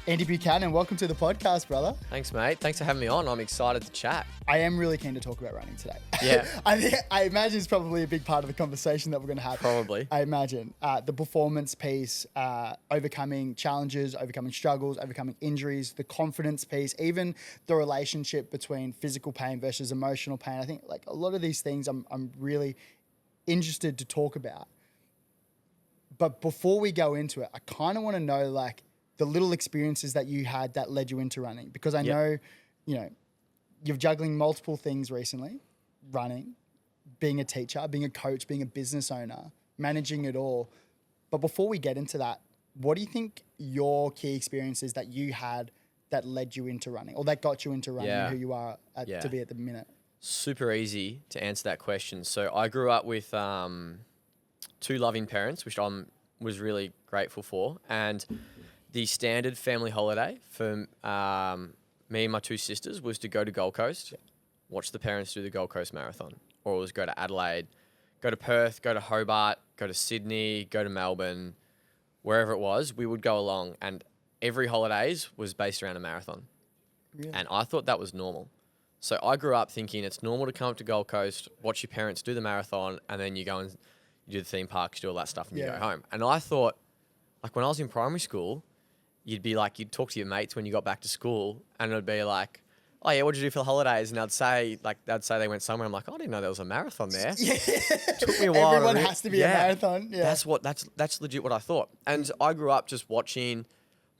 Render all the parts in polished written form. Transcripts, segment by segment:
Andy Buchanan, welcome to the podcast, brother. Thanks, mate. Thanks for having me on. I'm excited to chat. I am really keen to talk about running today. Yeah. I imagine it's probably a big part of the conversation that we're going to have. Probably. I imagine. The performance piece, overcoming challenges, overcoming struggles, overcoming injuries, the confidence piece, even the relationship between physical pain versus emotional pain. I think like a lot of these things I'm really interested to talk about. But before we go into it, I kind of want to know like the little experiences that you had that led you into running, because I know, you're juggling multiple things recently, running, being a teacher, being a coach, being a business owner, managing it all. But before we get into that, what do you think your key experiences that you had that led you into running or that got you into running and who you are to be at the minute? Super easy to answer that question. So I grew up with two loving parents, which I was really grateful for. And the standard family holiday for me and my two sisters was to go to Gold Coast, watch the parents do the Gold Coast Marathon, or it was go to Adelaide, go to Perth, go to Hobart, go to Sydney, go to Melbourne, wherever it was, we would go along. And every holidays was based around a marathon. Really? And I thought that was normal. So I grew up thinking it's normal to come up to Gold Coast, watch your parents do the marathon, and then you go and you do the theme parks, do all that stuff, and you go home. And I thought, like when I was in primary school, you'd talk to your mates when you got back to school, and it'd be like, oh yeah, what did you do for the holidays? And they'd say they went somewhere. I'm like, oh, I didn't know there was a marathon there. Yeah. Took me a while. Everyone has to be a marathon. Yeah. That's legit what I thought. And I grew up just watching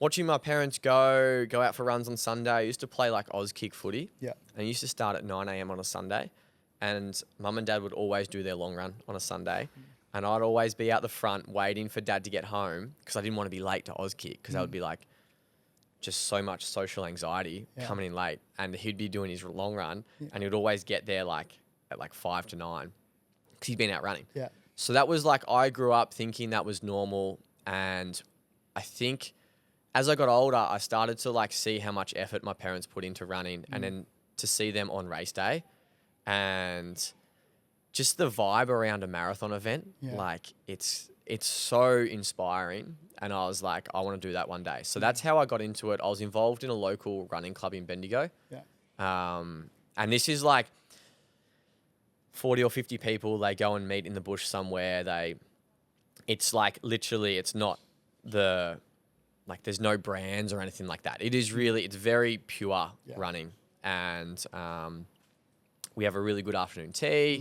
my parents go out for runs on Sunday. I used to play like Oz kick footy. Yeah. And I used to start at 9 a.m. on a Sunday. And mum and dad would always do their long run on a Sunday. And I'd always be out the front waiting for dad to get home because I didn't want to be late to Oz kick because that would be like just so much social anxiety coming in late. And he'd be doing his long run and he'd always get there like at like 5 to 9 because he'd been out running. Yeah. So that was like, I grew up thinking that was normal. And I think as I got older, I started to like see how much effort my parents put into running and then to see them on race day and just the vibe around a marathon event, like it's so inspiring. And I was like, I want to do that one day. So that's how I got into it. I was involved in a local running club in Bendigo. Yeah. And this is like 40 or 50 people. They go and meet in the bush somewhere. It's like literally, it's not there's no brands or anything like that. It is really, it's very pure running. And, we have a really good afternoon tea.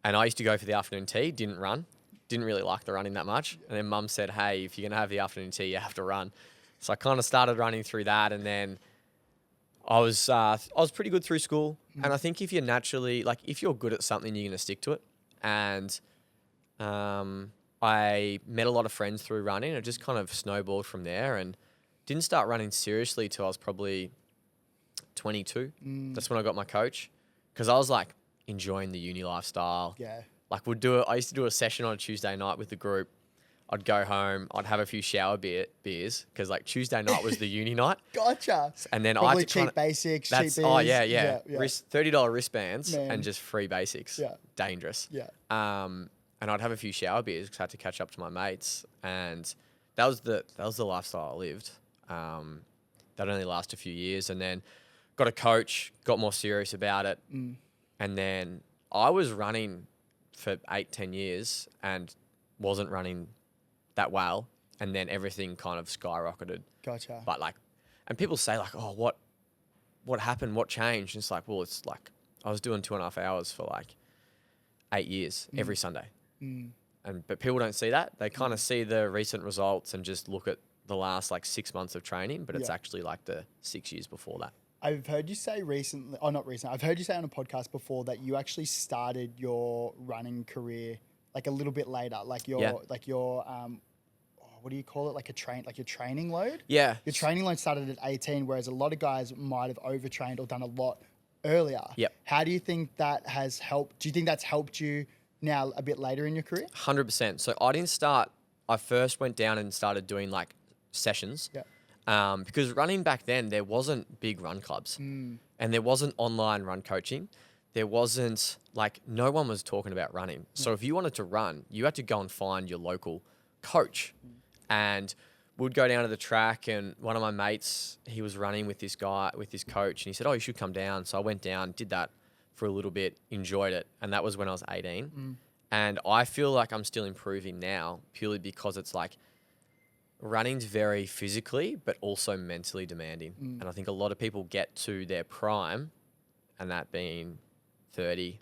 And I used to go for the afternoon tea, didn't run, didn't really like the running that much. And then mum said, hey, if you're going to have the afternoon tea, you have to run. So I kind of started running through that. And then I was pretty good through school. And I think if you're naturally, like if you're good at something, you're going to stick to it. And I met a lot of friends through running. It just kind of snowballed from there and didn't start running seriously till I was probably 22. That's when I got my coach. Because I was like enjoying the uni lifestyle. Yeah. Like I used to do a session on a Tuesday night with the group. I'd go home. I'd have a few shower beers because like Tuesday night was the uni night. Gotcha. And then I had to cheap basics, cheap beers. Oh yeah. $30 wristbands and just free basics. Yeah. Dangerous. Yeah. And I'd have a few shower beers because I had to catch up to my mates. And that was the lifestyle I lived. That only lasted a few years, and then got a coach, got more serious about it. And then I was running for 8-10 years and wasn't running that well. And then everything kind of skyrocketed. Gotcha. But like, and people say like, oh, what happened? What changed? And it's like, well, it's like, I was doing 2.5 hours for like 8 years every Sunday. But people don't see that. They kind of see the recent results and just look at the last like 6 months of training, but it's actually like the 6 years before that. I've heard you say I've heard you say on a podcast before that you actually started your running career like a little bit later, like your what do you call it? Like your training load? Yeah. Your training load started at 18, whereas a lot of guys might have overtrained or done a lot earlier. Yep. How do you think that has helped? Do you think that's helped you now a bit later in your career? 100%. So I first went down and started doing like sessions. Yeah. Because running back then, there wasn't big run clubs and there wasn't online run coaching. There wasn't no one was talking about running. So if you wanted to run, you had to go and find your local coach. And would go down to the track, and one of my mates, he was running with this guy, with his coach, and he said, "Oh, you should come down." So I went down, did that for a little bit, enjoyed it, and that was when I was 18. And I feel like I'm still improving now purely because it's like running's very physically, but also mentally demanding. And I think a lot of people get to their prime, and that being 30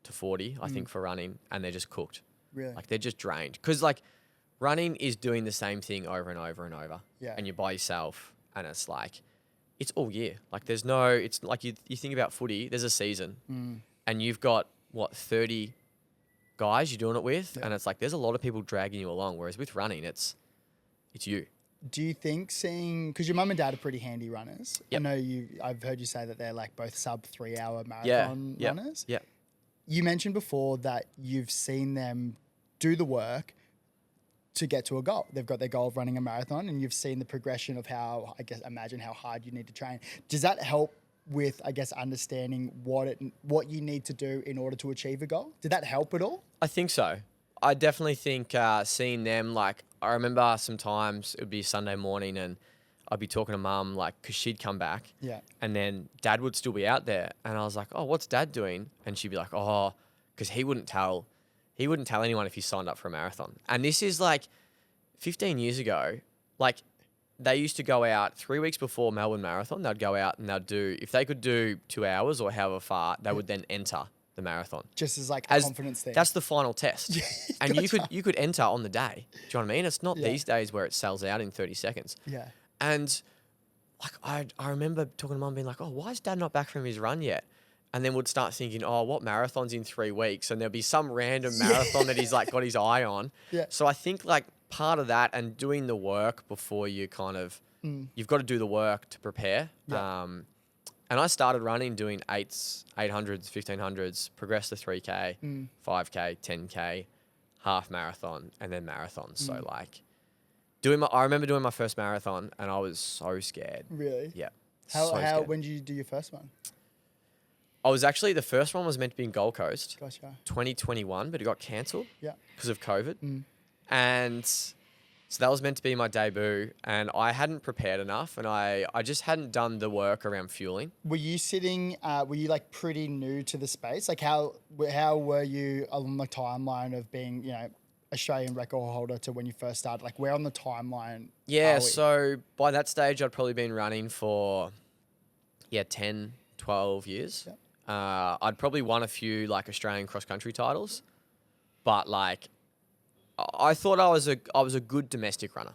to 40, I think, for running, and they're just cooked. Really? Like they're just drained. Because like running is doing the same thing over and over and over. Yeah. And you're by yourself, and it's like, it's all year. Like there's no, it's like you think about footy, there's a season, and you've got, 30 guys you're doing it with, and it's like there's a lot of people dragging you along, whereas with running, it's you. Do you think because your mum and dad are pretty handy runners. Yep. I know I've heard you say that they're like both sub 3 hour marathon runners. Yeah. You mentioned before that you've seen them do the work to get to a goal. They've got their goal of running a marathon, and you've seen the progression of how, I guess, imagine how hard you need to train. Does that help with, I guess, understanding what you need to do in order to achieve a goal? Did that help at all? I think so. I definitely think seeing them, like, I remember sometimes it would be Sunday morning and I'd be talking to mum, like, because she'd come back. Yeah. And then dad would still be out there. And I was like, "Oh, what's dad doing?" And she'd be like, "Oh," because he wouldn't tell anyone if he signed up for a marathon. And this is like 15 years ago. Like, they used to go out 3 weeks before Melbourne Marathon. They'd go out and they'd do, if they could do 2 hours or however far, they would then enter the marathon. Just as like a confidence thing. That's the final test. And you could enter on the day. Do you know what I mean? It's not these days where it sells out in 30 seconds. Yeah. And like I remember talking to mum being like, "Oh, why is dad not back from his run yet?" And then would start thinking, "Oh, what marathon's in 3 weeks?" And there'll be some random marathon that he's like got his eye on. Yeah. So I think like part of that and doing the work before you kind of, you've got to do the work to prepare. Yeah. And I started running doing 800s, 1500s, progressed to 3K, 5K, 10K, half marathon, and then marathon. So like I remember doing my first marathon and I was so scared. Really? Yeah. When did you do your first one? The first one was meant to be in Gold Coast, Gotcha. 2021, but it got cancelled because of COVID. And so that was meant to be my debut, and I hadn't prepared enough, and I just hadn't done the work around fueling. Were you were you like pretty new to the space? Like how were you along the timeline of being, Australian record holder to when you first started? Like where on the timeline? Yeah, so by that stage, I'd probably been running for, 10, 12 years. Yep. I'd probably won a few like Australian cross-country titles, but like I thought I was a good domestic runner.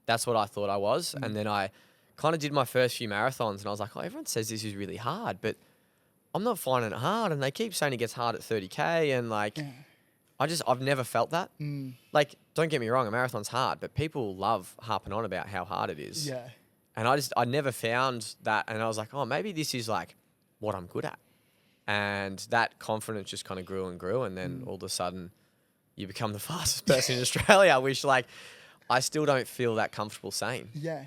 That's what I thought I was. And then I kind of did my first few marathons and I was like, "Oh, everyone says this is really hard, but I'm not finding it hard." And they keep saying it gets hard at 30K. And like, I've never felt that. Like, don't get me wrong, a marathon's hard, but people love harping on about how hard it is. Yeah. And I never found that. And I was like, "Oh, maybe this is like what I'm good at." And that confidence just kind of grew and grew. And then all of a sudden, you become the fastest person in Australia, which like I still don't feel that comfortable saying. Yeah.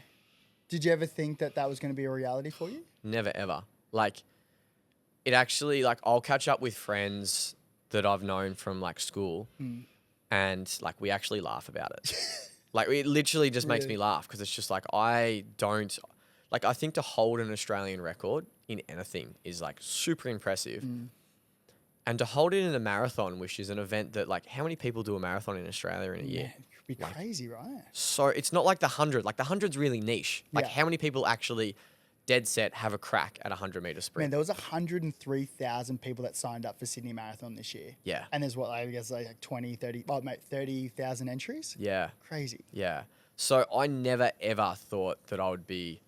Did you ever think that was going to be a reality for you? Never, ever. Like it actually, like I'll catch up with friends that I've known from like school and like we actually laugh about it. Like it literally just makes me laugh because it's just like I think to hold an Australian record in anything is like super impressive. And to hold it in a marathon, which is an event that like, how many people do a marathon in Australia in a year? It'd be crazy, right? So it's not like the 100. Like the 100's really niche. Like how many people actually dead set have a crack at a 100-meter sprint? Man, there was 103,000 people that signed up for Sydney Marathon this year. Yeah. And there's I guess like 20, 30, 30,000 entries? Yeah. Crazy. Yeah. So I never ever thought that I would be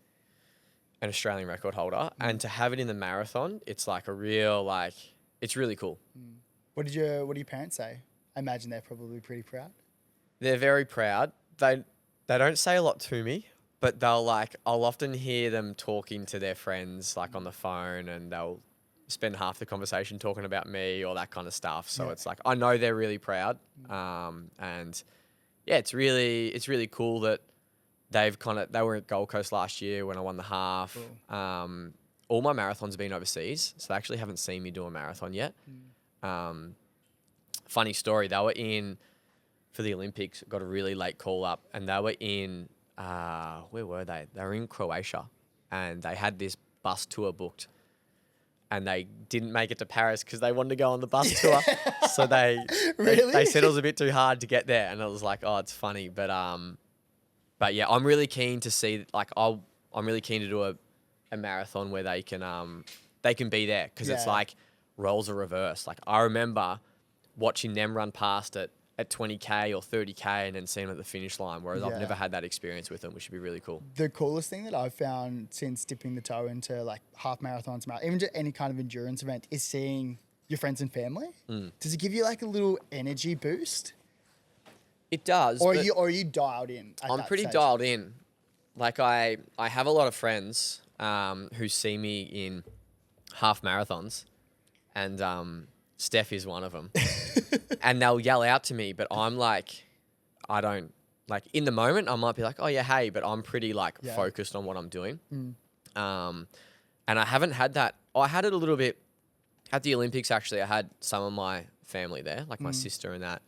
an Australian record holder. And to have it in the marathon, it's like a real like... It's really cool. What do your parents say? I imagine they're probably pretty proud. They're very proud. They don't say a lot to me, but I'll often hear them talking to their friends like on the phone, and they'll spend half the conversation talking about me or that kind of stuff. So it's like I know they're really proud. And yeah, it's really cool that they were at Gold Coast last year when I won the half. Cool. All my marathons have been overseas, so they actually haven't seen me do a marathon yet. Funny story, they were in, for the Olympics, got a really late call up, and they were in where were they? They were in Croatia, and they had this bus tour booked, and they didn't make it to Paris because they wanted to go on the bus tour. So Really? they said it was a bit too hard to get there, and it was like, oh, it's funny, but yeah, I'm really keen to see I'm really keen to do a marathon where they can be there, because it's like roles are reversed. Like, I remember watching them run past it at 20K or 30K and then seeing them at the finish line, whereas I've never had that experience with them, which would be really cool. The coolest thing that I've found since dipping the toe into like half marathons, even just any kind of endurance event, is seeing your friends and family. Does it give you like a little energy boost? It does. Or are you dialed in? I'm pretty dialed in. Like, I have a lot of friends who see me in half marathons, and Steph is one of them. And they'll yell out to me, but I'm like, I don't, like, in the moment I might be like, oh yeah, hey, but I'm pretty like focused on what I'm doing. And I haven't had that. I had it a little bit at the Olympics, actually. I had some of my family there, like my sister and that,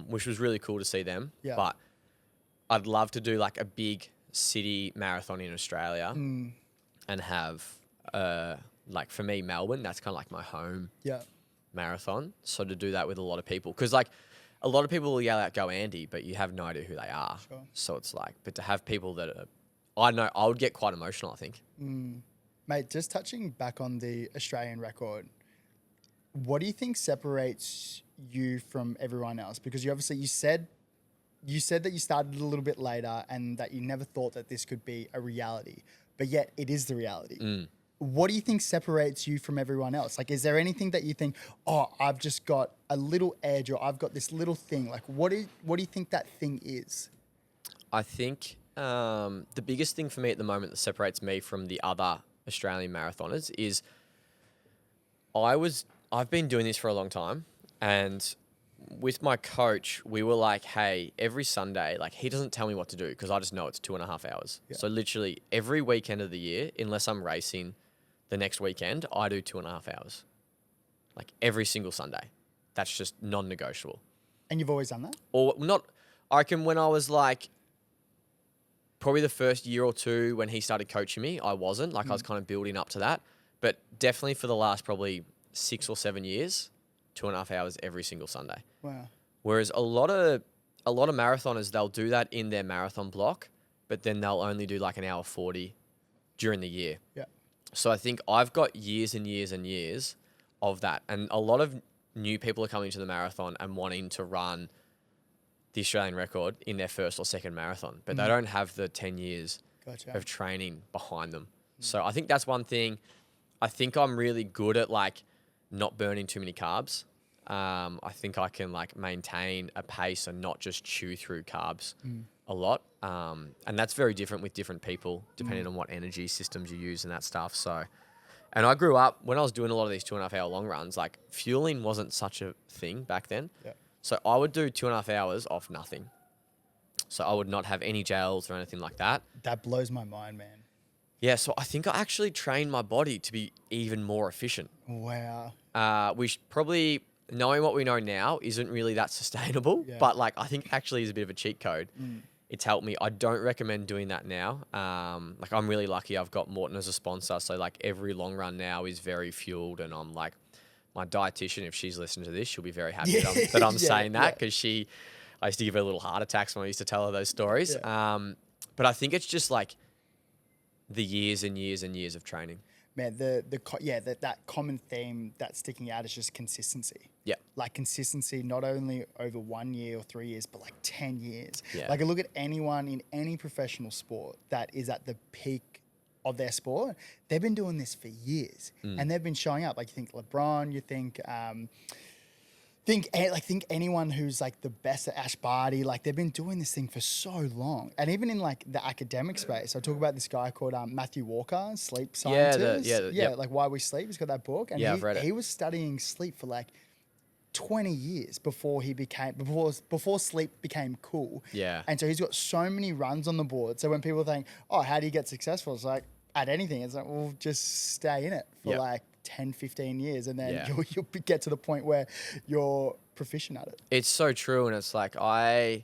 which was really cool to see them. But I'd love to do like a big city marathon in Australia and have, like, for me, Melbourne, that's kind of like my home marathon. So to do that with a lot of people, because like a lot of people will yell out, go Andy, but you have no idea who they are. Sure. So it's like, but to have people that are, I know I would get quite emotional, I think. Mate, just touching back on the Australian record, what do you think separates you from everyone else? Because you obviously, you said that you started a little bit later and that you never thought that this could be a reality, but yet it is the reality. What do you think separates you from everyone else? Like, is there anything that you think, oh, I've just got a little edge, or I've got this little thing? Like, what do you think that thing is? I think the biggest thing for me at the moment that separates me from the other Australian marathoners is I've been doing this for a long time, and with my coach, we were like, hey, every Sunday, like, he doesn't tell me what to do because I just know it's 2.5 hours. So literally every weekend of the year, unless I'm racing the next weekend, I do 2.5 hours. Like, every single Sunday. That's just non-negotiable. And you've always done that? Or not, I reckon when I was like, probably the first year or two when he started coaching me, I wasn't. Like, I was kind of building up to that. But definitely for the last probably 6 or 7 years, 2.5 hours every single Sunday. Wow. Whereas a lot of marathoners, they'll do that in their marathon block, but then they'll only do like 1:40 during the year. Yeah. So I think I've got years and years and years of that. And a lot of new people are coming to the marathon and wanting to run the Australian record in their first or second marathon, but they don't have the 10 years of training behind them. So I think that's one thing. I think I'm really good at like not burning too many carbs. I think I can like maintain a pace and not just chew through carbs a lot. And that's very different with different people, depending on what energy systems you use and that stuff. So, and I grew up, when I was doing a lot of these 2.5 hour long runs, like, fueling wasn't such a thing back then. Yeah. So I would do 2.5 hours off nothing. So I would not have any gels or anything like that. That blows my mind, man. Yeah, so I think I actually trained my body to be even more efficient. Wow. Probably, knowing what we know now isn't really that sustainable, but like, I think actually is a bit of a cheat code. It's helped me. I don't recommend doing that now. Like, I'm really lucky I've got Morton as a sponsor. So like, every long run now is very fueled, and I'm like, my dietitian, if she's listening to this, she'll be very happy that I'm saying that, because I used to give her little heart attacks when I used to tell her those stories. But I think it's just like the years and years and years of training. Man, that common theme that's sticking out is just consistency. Yeah. Like, consistency, not only over 1 year or 3 years, but like 10 years. Yeah. Like, I look at anyone in any professional sport that is at the peak of their sport, they've been doing this for years, and they've been showing up. Like, you think LeBron, you think anyone who's like the best at Ash Barty, like, they've been doing this thing for so long. And even in like the academic space, I talk about this guy called Matthew Walker, sleep scientist. Like Why We Sleep. He's got that book, and I've read it. He was studying sleep for like 20 years before sleep became cool. Yeah. And so he's got so many runs on the board. So when people think, oh, how do you get successful? It's like, at anything, it's like, well, just stay in it for like 10, 15 years, and then you'll get to the point where you're proficient at it. It's so true. And it's like, I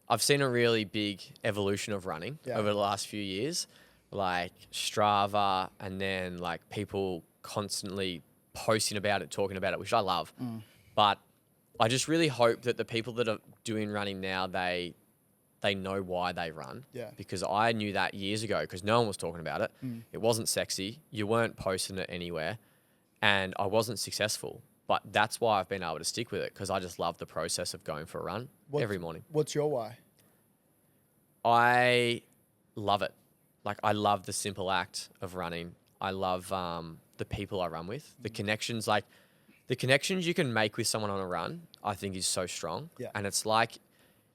I've seen a really big evolution of running over the last few years, like Strava, and then like people constantly posting about it, talking about it, which I love. But I just really hope that the people that are doing running now, they know why they run. Yeah. Because I knew that years ago because no one was talking about it. It wasn't sexy. You weren't posting it anywhere. And I wasn't successful. But that's why I've been able to stick with it, because I just love the process of going for a run every morning. What's your why? I love it. Like, I love the simple act of running. I love the people I run with. The connections, like the connections you can make with someone on a run, I think is so strong. Yeah. And it's like,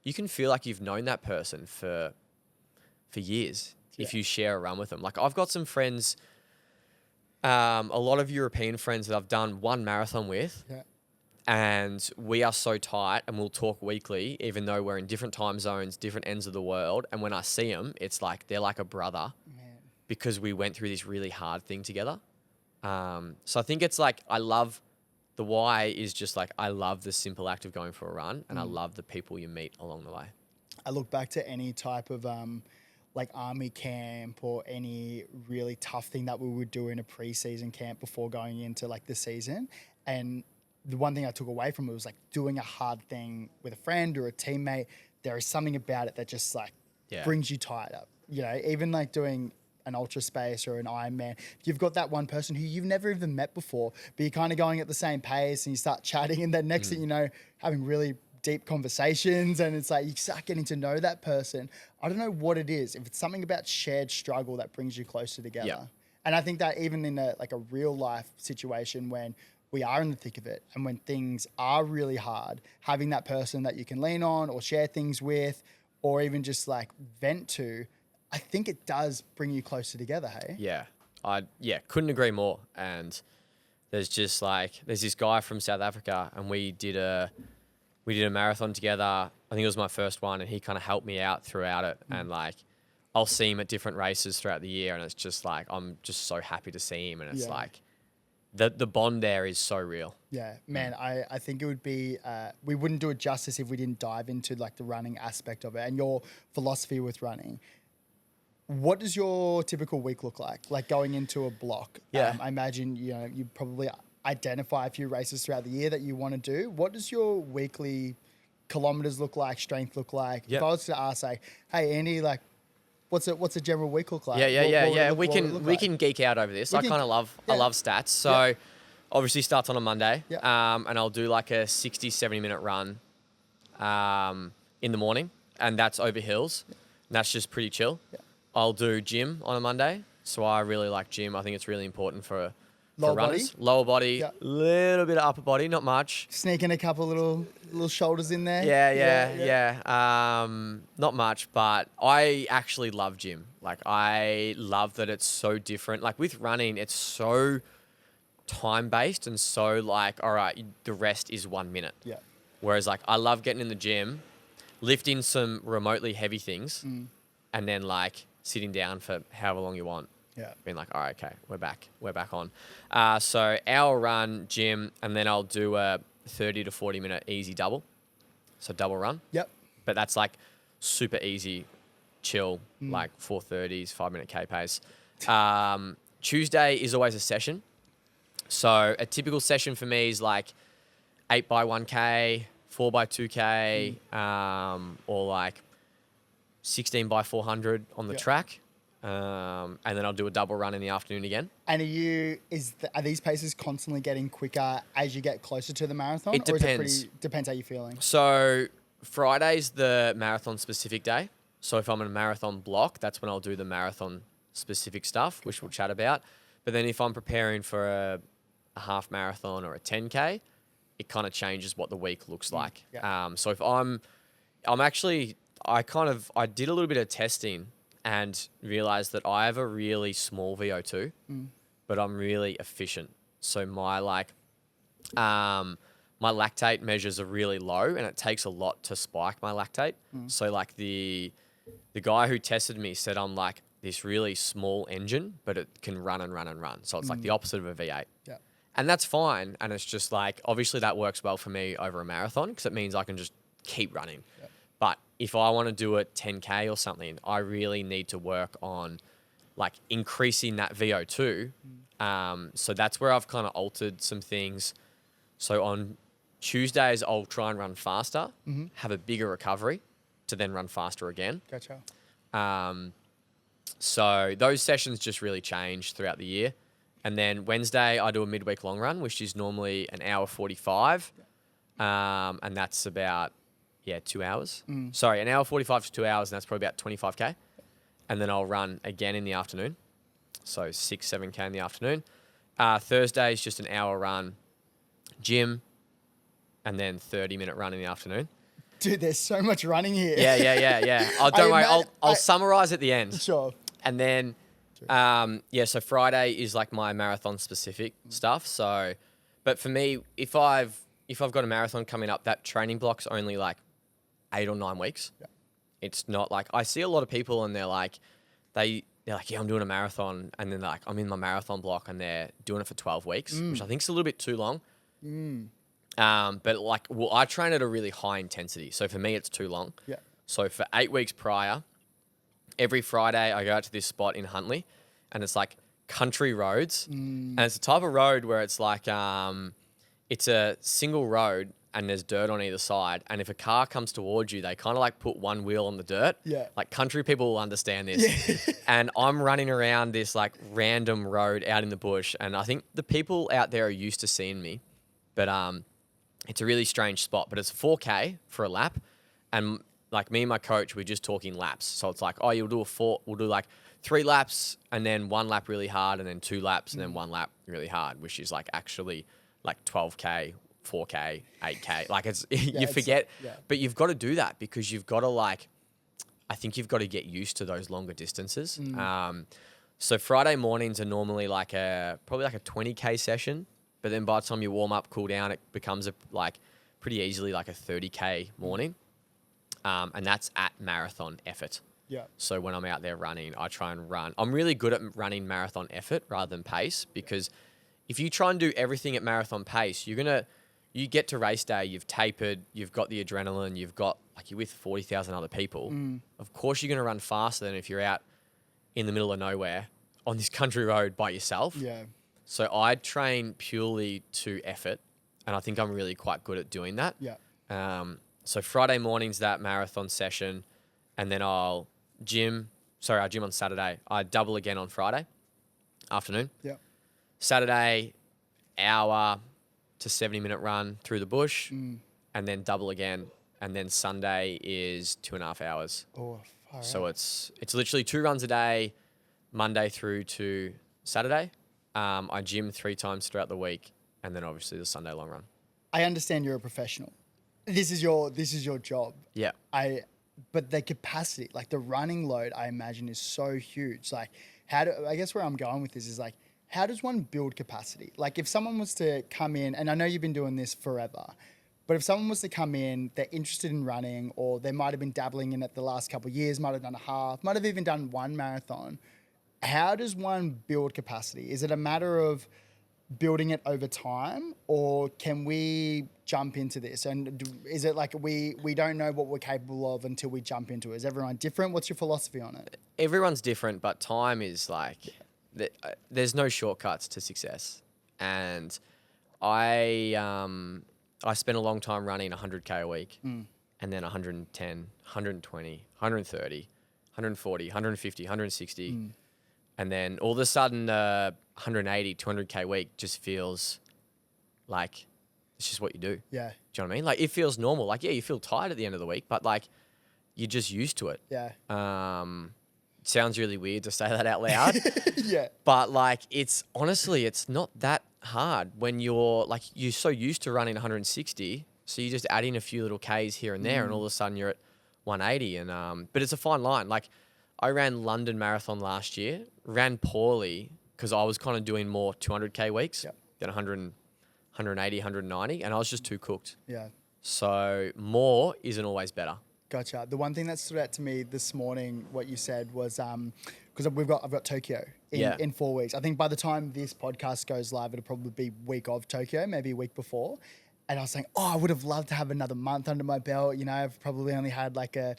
you can feel like you've known that person for years if you share a run with them. Like, I've got some friends, a lot of European friends that I've done one marathon with. Yeah. And we are so tight, and we'll talk weekly, even though we're in different time zones, different ends of the world. And when I see them, it's like they're like a brother, because we went through this really hard thing together. So I think it's like, I love the why is just like, I love the simple act of going for a run, and I love the people you meet along the way. I look back to any type of like army camp or any really tough thing that we would do in a pre-season camp before going into like the season, and the one thing I took away from it was like doing a hard thing with a friend or a teammate. There is something about it that just like brings you tired up. You know, even like doing an ultra space or an Ironman, you've got that one person who you've never even met before, but you're kind of going at the same pace and you start chatting, and then next thing you know, having really deep conversations, and it's like you start getting to know that person. I don't know what it is. If it's something about shared struggle that brings you closer together. Yeah. And I think that even in a real life situation when we are in the thick of it and when things are really hard, having that person that you can lean on or share things with or even just like vent to, I think it does bring you closer together, hey? Yeah. Couldn't agree more. And there's this guy from South Africa, and we did a marathon together. I think it was my first one, and he kind of helped me out throughout it. And like, I'll see him at different races throughout the year, and it's just like, I'm just so happy to see him. And it's like, the bond there is so real. Yeah, man, I think it would be, we wouldn't do it justice if we didn't dive into like the running aspect of it and your philosophy with running. What does your typical week look like? Like going into a block? Yeah. I imagine, you know, you probably identify a few races throughout the year that you want to do. What does your weekly kilometers look like, strength look like? Yep. If I was to ask, like, hey, Andy, like, what's a general week look like? We can geek out over this. I love stats. So obviously starts on a Monday. And I'll do like a 60, 70-minute run in the morning, and that's over hills. And that's just pretty chill. I'll do gym on a Monday. So I really like gym. I think it's really important for runners. Lower body, little bit of upper body, not much. Sneaking a couple little shoulders in there. Not much, but I actually love gym. Like, I love that it's so different. Like with running, it's so time-based and so like, all right, the rest is 1 minute. Yeah. Whereas like, I love getting in the gym, lifting some remotely heavy things, and then like sitting down for however long you want. Yeah. Being like, all right, okay, we're back on. So hour run, gym, and then I'll do a 30 to 40 minute easy double. So double run. Yep. But that's like super easy, chill, like 4:30s, 5-minute K pace. Tuesday is always a session. So a typical session for me is like 8x1K, 4x2K, or like 16x400 on the track. And then I'll do a double run in the afternoon again. And are these paces constantly getting quicker as you get closer to the marathon? It depends. Or is it depends how you're feeling? So Friday's the marathon specific day. So if I'm in a marathon block, that's when I'll do the marathon specific stuff, which we'll chat about. But then if I'm preparing for a half marathon or a 10K, it kind of changes what the week looks like. Yeah. So if I did a little bit of testing and realized that I have a really small VO2, but I'm really efficient. So my lactate measures are really low, and it takes a lot to spike my lactate. So like the guy who tested me said I'm like this really small engine, but it can run and run and run. So it's like the opposite of a V8. Yeah. And that's fine. And it's just like, obviously that works well for me over a marathon because it means I can just keep running. Yeah. But if I want to do it 10K or something, I really need to work on like increasing that VO2. So that's where I've kind of altered some things. So on Tuesdays, I'll try and run faster, have a bigger recovery to then run faster again. Gotcha. So those sessions just really change throughout the year. And then Wednesday, I do a midweek long run, which is normally an hour 45. And that's about, 2 hours. Sorry, an hour 45 to 2 hours, and that's probably about 25K. And then I'll run again in the afternoon. So 6, 7K in the afternoon. Thursday is just an hour run, gym, and then 30-minute run in the afternoon. Dude, there's so much running here. Yeah. Oh, don't worry. I'll summarize at the end. Sure. And then, so Friday is like my marathon specific stuff. So, but for me, if I've got a marathon coming up, that training block's only like 8 or 9 weeks. Yeah. It's not like, I see a lot of people and they're like, yeah, I'm doing a marathon. And then they're like, I'm in my marathon block and they're doing it for 12 weeks, which I think is a little bit too long. But like, I train at a really high intensity. So for me, it's too long. Yeah. So for 8 weeks prior, every Friday I go out to this spot in Huntley and it's like country roads. And it's a type of road where it's like, it's a single road and there's dirt on either side. And if a car comes towards you, they kind of like put one wheel on the dirt. Yeah. Like country people will understand this. Yeah. And I'm running around this like random road out in the bush. And I think the people out there are used to seeing me, but, it's a really strange spot, but it's 4K for a lap. And like me and my coach, we're just talking laps. So it's like, oh, we'll do like 3 laps and then 1 lap really hard and then 2 laps and then 1 lap really hard, which is like actually like 12K, 4K, 8K. Like it's, you forget, but you've got to do that because you've got to I think you've got to get used to those longer distances. So Friday mornings are normally probably like a 20K session. But then by the time you warm up, cool down, it becomes pretty easily like a 30K morning. And that's at marathon effort. Yeah. So when I'm out there running, I try and run. I'm really good at running marathon effort rather than pace because if you try and do everything at marathon pace, you get to race day, you've tapered, you've got the adrenaline, you're with 40,000 other people. Of course you're going to run faster than if you're out in the middle of nowhere on this country road by yourself. Yeah. So I train purely to effort, and I think I'm really quite good at doing that. Yeah. So Friday morning's that marathon session, and then I'll gym on Saturday. I double again on Friday afternoon. Yeah. Saturday, hour to 70-minute run through the bush, and then double again. And then Sunday is 2.5 hours. Oh, far So out. it's literally 2 runs a day, Monday through to Saturday. I gym 3 times throughout the week, and then obviously the Sunday long run. I understand you're a professional. This is your job. Yeah. But the capacity, like the running load, I imagine is so huge. Like, I guess where I'm going with this is like, how does one build capacity? Like, if someone was to come in, and I know you've been doing this forever, but if someone was to come in, they're interested in running, or they might have been dabbling in it the last couple of years, might have done a half, might have even done 1 marathon. How does one build capacity? Is it a matter of building it over time, or can we jump into this? And is it like we don't know what we're capable of until we jump into it? Is everyone different? What's your philosophy on it? Everyone's different, but time is there's no shortcuts to success. And I spent a long time running 100K a week, and then 110, 120, 130, 140, 150, 160. And then all of a sudden, 180, 200K week just feels like it's just what you do. Yeah. Do you know what I mean? Like, it feels normal. Like, yeah, you feel tired at the end of the week, but like, you're just used to it. Yeah. Sounds really weird to say that out loud. Yeah. But like, it's not that hard when you're so used to running 160. So you just add in a few little Ks here and there, and all of a sudden you're at 180. And but it's a fine line. Like, I ran London Marathon last year, ran poorly because I was kind of doing more 200K weeks than 100, 180, 190, and I was just too cooked. Yeah. So more isn't always better. Gotcha. The one thing that stood out to me this morning, what you said was, because I've got Tokyo in 4 weeks. I think by the time this podcast goes live, it'll probably be week of Tokyo, maybe a week before. And I was saying, oh, I would have loved to have another month under my belt. You know, I've probably only had like a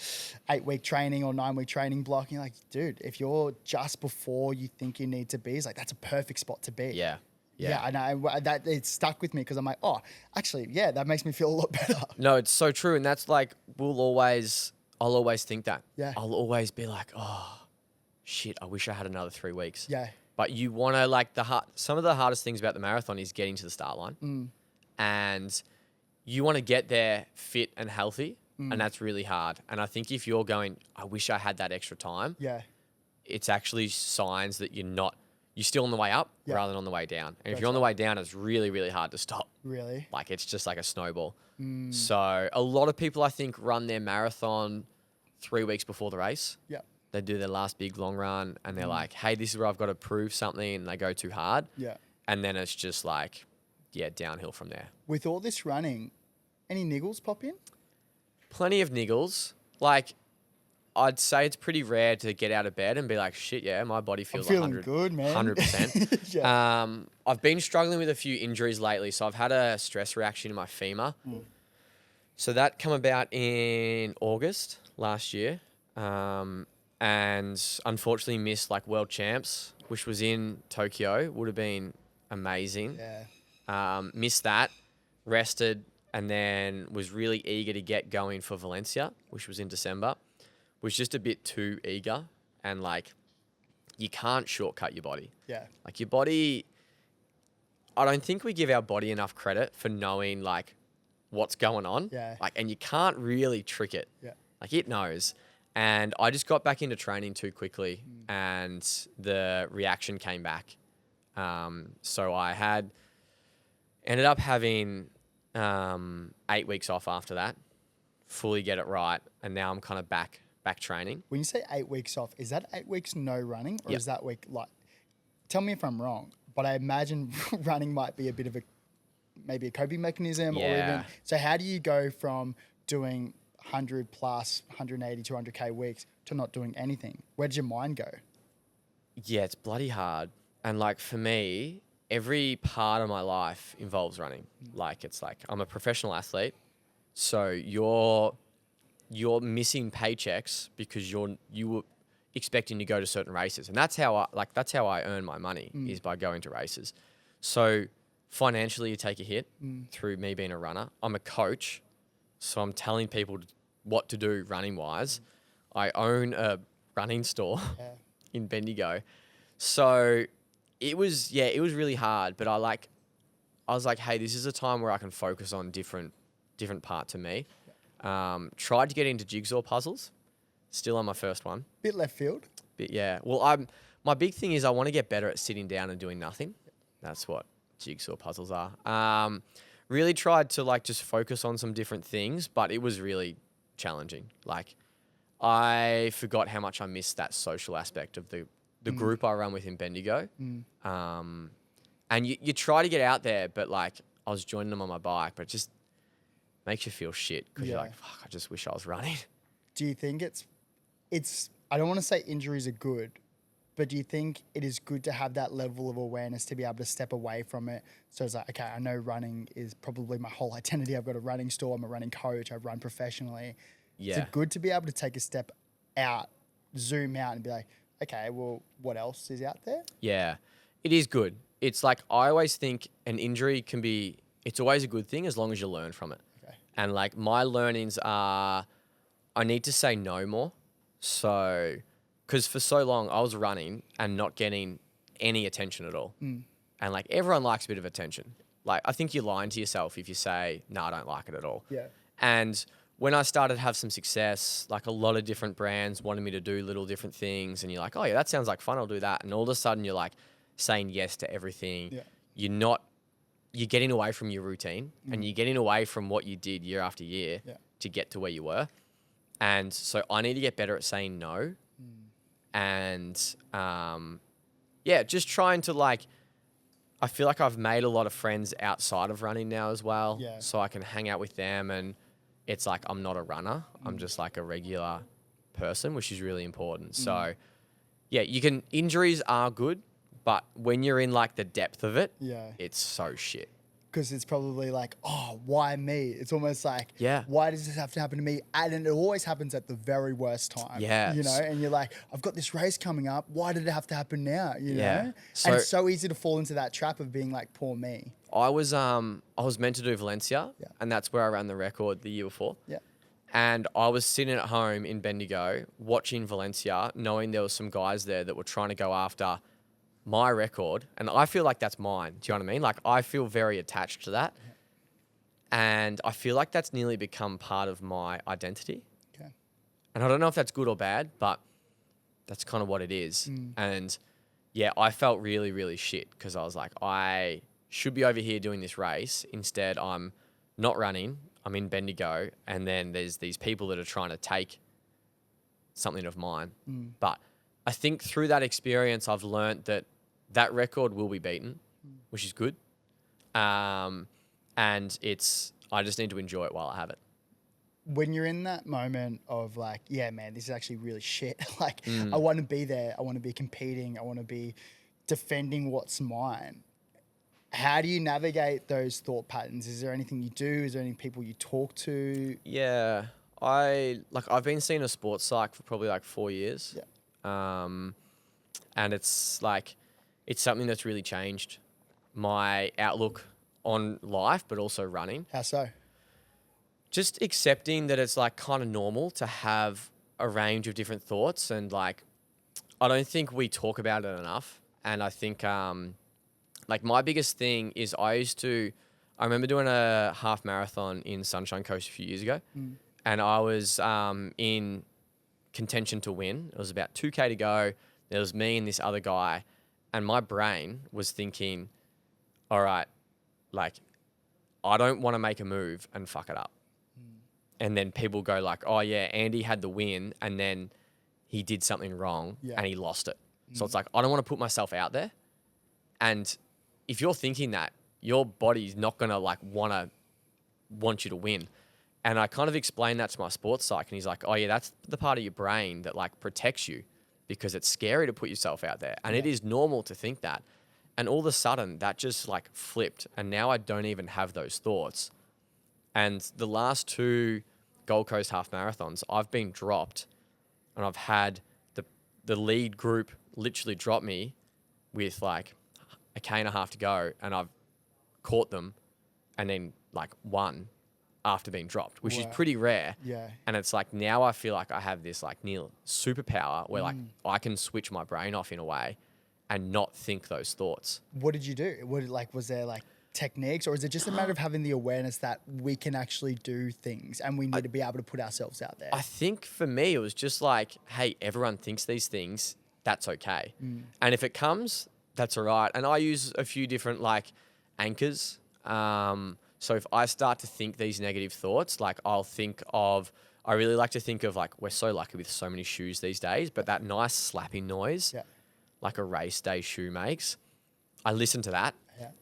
8-week training or 9-week training block. And you're like, dude, if you're just before you think you need to be, it's like, that's a perfect spot to be. Yeah. Yeah, and that it stuck with me because I'm like, oh, actually, yeah, that makes me feel a lot better. No, it's so true. And that's like, I'll always think that. Yeah. I'll always be like, oh, shit, I wish I had another 3 weeks. Yeah. But you want to like some of the hardest things about the marathon is getting to the start line. And you want to get there fit and healthy. And that's really hard. And I think if you're going, I wish I had that extra time. Yeah. It's actually signs that you're still on the way up rather than on the way down. And if you're on the way down, it's really, really hard to stop. Really? Like it's just like a snowball. So a lot of people, I think, run their marathon 3 weeks before the race. Yeah. They do their last big long run and they're like, hey, this is where I've got to prove something. And they go too hard. Yeah. And then it's just like, downhill from there. With all this running, any niggles pop in? Plenty of niggles. Like, I'd say it's pretty rare to get out of bed and be like, shit, yeah, my body feels I'm feeling good, man. 100%. Yeah. I've been struggling with a few injuries lately. So I've had a stress reaction in my femur. So that come about in August last year. And unfortunately missed like world champs, which was in Tokyo. Would have been amazing. Yeah. Missed that, rested, and then was really eager to get going for Valencia, which was in December. Was just a bit too eager, and like, you can't shortcut your body. Yeah. Like your body, I don't think we give our body enough credit for knowing like what's going on. Yeah. Like, and you can't really trick it. Yeah. Like it knows. And I just got back into training too quickly, and the reaction came back. So I ended up having 8 weeks off after that, fully get it right, and now I'm kind of back training. When you say 8 weeks off, is that 8 weeks no running, or is that week like? Tell me if I'm wrong, but I imagine running might be a bit of maybe a coping mechanism, or even. So how do you go from doing 100 plus 180, 200K weeks to not doing anything? Where does your mind go? Yeah, it's bloody hard. And like for me, every part of my life involves running. Like it's like I'm a professional athlete, so you're missing paychecks because you were expecting to go to certain races, and that's how I earn my money is by going to races. So financially, you take a hit through me being a runner. I'm a coach, so I'm telling people what to do running wise. I own a running store in Bendigo, so it was really hard. But I was like, hey, this is a time where I can focus on different parts of me. Tried to get into jigsaw puzzles. Still on my first one. Bit left field. But yeah. Well, my big thing is I want to get better at sitting down and doing nothing. That's what jigsaw puzzles are. Really tried to like just focus on some different things, but it was really challenging. Like I forgot how much I missed that social aspect of the group I run with in Bendigo. And you try to get out there, but like I was joining them on my bike, but it just makes you feel shit because you're like, fuck, I just wish I was running. Do you think it's I don't want to say injuries are good, but do you think it is good to have that level of awareness to be able to step away from it? So it's like, okay, I know running is probably my whole identity. I've got a running store. I'm a running coach. I run professionally. Yeah. Is it good to be able to take a step out, zoom out and be like, okay, well, what else is out there? Yeah, it is good. It's like, I always think an injury it's always a good thing as long as you learn from it. Okay. And like my learnings are, I need to say no more. So, because for so long I was running and not getting any attention at all. And like everyone likes a bit of attention. Like I think you're lying to yourself if you say, no, I don't like it at all. Yeah. And when I started to have some success, like a lot of different brands wanted me to do little different things, and you're like, oh yeah, that sounds like fun, I'll do that. And all of a sudden you're like saying yes to everything. Yeah. You're getting away from your routine and you're getting away from what you did year after year to get to where you were. And so I need to get better at saying no. And just trying to like, I feel like I've made a lot of friends outside of running now as well. Yeah. So I can hang out with them, and it's like I'm not a runner. I'm just like a regular person, which is really important. So yeah, injuries are good, but when you're in like the depth of it, it's so shit. because it's probably like, oh, why me? It's almost like, Yeah. why does this have to happen to me? And it always happens at the very worst time. Yeah. You know, and you're like, I've got this race coming up. Why did it have to happen now? You Yeah. know? So- and it's so easy to fall into that trap of being like, poor me. I was meant to do Valencia, Yeah. and that's where I ran the record the year before. Yeah. And I was sitting at home in Bendigo watching Valencia, knowing there was some guys there that were trying to go after my record. And I feel like that's mine. Do you know what I mean? Like, I feel very attached to that. And I feel like that's nearly become part of my identity. Okay. And I don't know if that's good or bad, but that's kind of what it is. And yeah, I felt really, really shit because I was like, I should be over here doing this race. Instead, I'm not running. I'm in Bendigo. And then there's these people that are trying to take something of mine. But I think through that experience, I've learned that that record will be beaten, which is good. And I just need to enjoy it while I have it. When you're in that moment of like, yeah, man, this is actually really shit. Like, I want to be there. I want to be competing. I want to be defending what's mine. How do you navigate those thought patterns? Is there anything you do? Is there any people you talk to? Yeah, I've been seeing a sports psych for probably like 4 years. Yeah. And it's like, it's something that's really changed my outlook on life, but also running. How so? Just accepting that it's like kind of normal to have a range of different thoughts. And like, I don't think we talk about it enough. And I think, like my biggest thing is I remember doing a half marathon in Sunshine Coast a few years ago. And I was in contention to win. It was about 2K to go. There was me and this other guy. And my brain was thinking, all right, like, I don't want to make a move and fuck it up. And then people go like, oh yeah, Andy had the win and then he did something wrong and he lost it. So it's like, I don't want to put myself out there. And if you're thinking that, your body's not going to like want you to win. And I kind of explained that to my sports psych and he's like, oh yeah, that's the part of your brain that like protects you because it's scary to put yourself out there. And it is normal to think that. And all of a sudden that just like flipped. And now I don't even have those thoughts. And the last 2 Gold Coast half marathons, I've been dropped and I've had the lead group literally drop me with like a K&a-half to go and I've caught them and then like won after being dropped, which is pretty rare. Yeah. And it's like, now I feel like I have this like near superpower where like I can switch my brain off in a way and not think those thoughts. What did you do? Was there like techniques or is it just a matter of having the awareness that we can actually do things and we need to be able to put ourselves out there? I think for me, it was just like, hey, everyone thinks these things. That's okay. And if it comes, that's all right. And I use a few different like anchors. So if I start to think these negative thoughts, like I really like to think of like, we're so lucky with so many shoes these days, but that nice slapping noise, like a race day shoe makes, I listen to that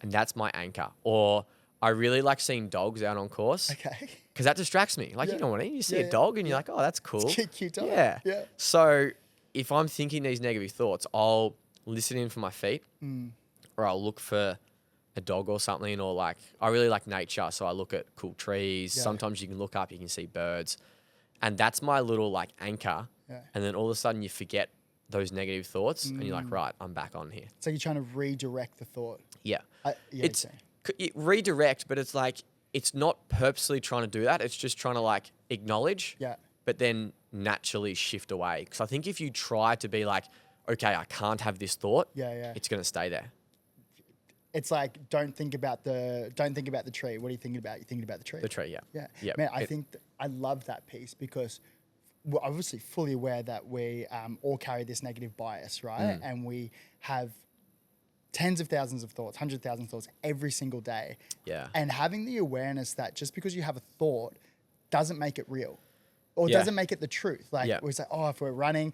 and that's my anchor. Or I really like seeing dogs out on course. Okay. Because that distracts me. Like, you know what I mean? You see a dog and you're like, oh, that's cool. It's a cute dog. Yeah. Yeah. So if I'm thinking these negative thoughts, I'll listen in for my feet or I'll look for a dog or something, or like, I really like nature. So I look at cool trees. Yeah. Sometimes you can look up, you can see birds. And that's my little like anchor. Yeah. And then all of a sudden you forget those negative thoughts and you're like, right, I'm back on here. So you're trying to redirect the thought. Yeah. It's it redirect, but it's like, it's not purposely trying to do that. It's just trying to like acknowledge, but then naturally shift away. Because I think if you try to be like, okay, I can't have this thought, it's going to stay there. It's like, don't think about the tree. What are you thinking about? You're thinking about the tree. The tree, yeah. Yeah. Man, I think I love that piece because we're obviously fully aware that we all carry this negative bias, right? And we have tens of thousands of thoughts, hundreds of thousands of thoughts every single day. Yeah. And having the awareness that just because you have a thought doesn't make it real or doesn't make it the truth. Like we say, oh, if we're running,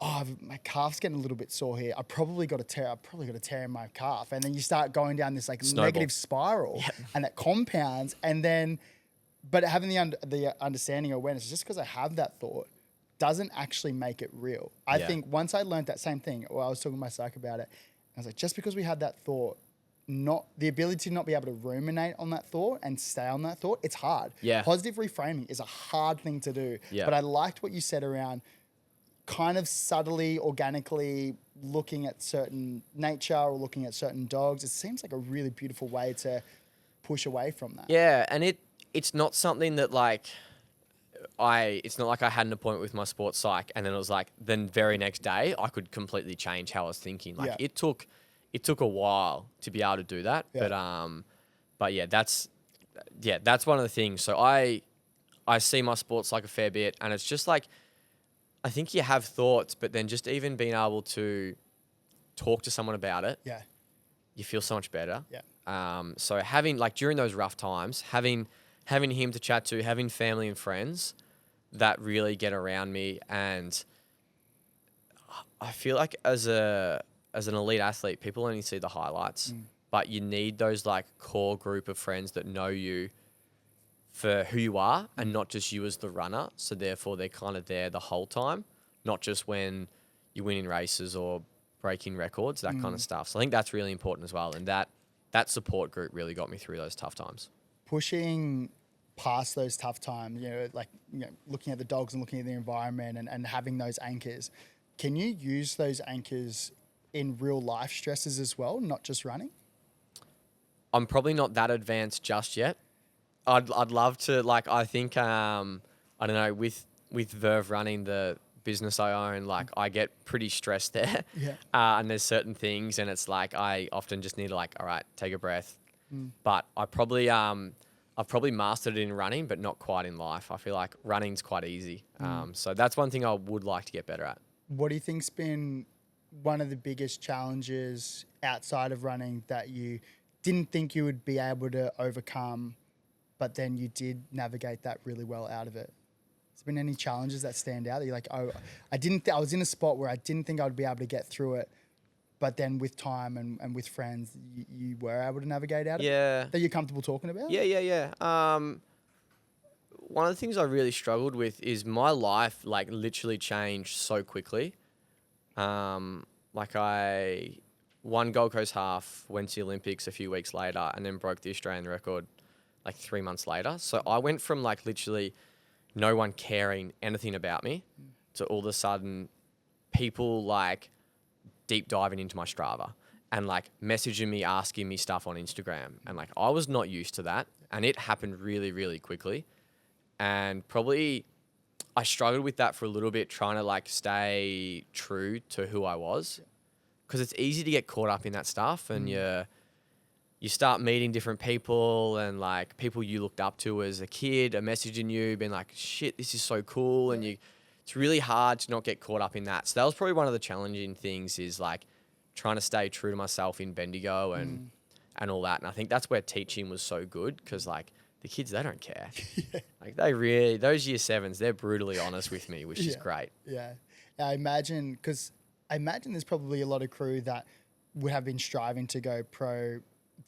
my calf's getting a little bit sore here. I've probably got a tear in my calf. And then you start going down this like negative spiral and that compounds. And then, but having the understanding or awareness, just because I have that thought doesn't actually make it real. I think once I learned that same thing, or I was talking to my psych about it, I was like, just because we have that thought not the ability to not be able to ruminate on that thought and stay on that thought. It's hard. Yeah. Positive reframing is a hard thing to do. Yeah. But I liked what you said around kind of subtly, organically looking at certain nature or looking at certain dogs. It seems like a really beautiful way to push away from that. Yeah, and it's not something that like it's not like I had an appointment with my sports psych and then it was like then very next day I could completely change how I was thinking. Like it took a while to be able to do that. Yeah. But yeah, that's one of the things. So I see my sports psych a fair bit, and it's just like I think you have thoughts, but then just even being able to talk to someone about it, you feel so much better. Yeah. So having like during those rough times, having him to chat to, having family and friends that really get around me, and I feel like as an elite athlete, people only see the highlights, but you need those like core group of friends that know you for who you are and not just you as the runner. So therefore they're kind of there the whole time, not just when you're winning races or breaking records, that kind of stuff. So I think that's really important as well. And that support group really got me through those tough times. Pushing past those tough times, looking at the dogs and looking at the environment and having those anchors, can you use those anchors in real life stresses as well, not just running? I'm probably not that advanced just yet. I'd love to, like, I think, I don't know, with Verve running the business I own, like I get pretty stressed there. Yeah. And there's certain things and it's like, I often just need to like, all right, take a breath. But I've probably mastered it in running, but not quite in life. I feel like running's quite easy. So that's one thing I would like to get better at. What do you think's been one of the biggest challenges outside of running that you didn't think you would be able to overcome, but then you did navigate that really well out of it? Has there been any challenges that stand out that you're like, oh, I was in a spot where I didn't think I would be able to get through it, but then with time and with friends, you were able to navigate out of it? That you're comfortable talking about? Yeah. One of the things I really struggled with is my life like literally changed so quickly. Like I won Gold Coast half, went to the Olympics a few weeks later, and then broke the Australian record like 3 months later. So I went from like literally no one caring anything about me to all of a sudden people like deep diving into my Strava and like messaging me, asking me stuff on Instagram. And like, I was not used to that. And it happened really, really quickly. And probably I struggled with that for a little bit, trying to like stay true to who I was. Because it's easy to get caught up in that stuff and you start meeting different people and like people you looked up to as a kid are messaging you, being like, shit, this is so cool. And it's really hard to not get caught up in that. So that was probably one of the challenging things, is like trying to stay true to myself in Bendigo and all that. And I think that's where teaching was so good, because like the kids, they don't care. Like they really, those year sevens, they're brutally honest with me, which is great. Yeah. I imagine there's probably a lot of crew that would have been striving to go pro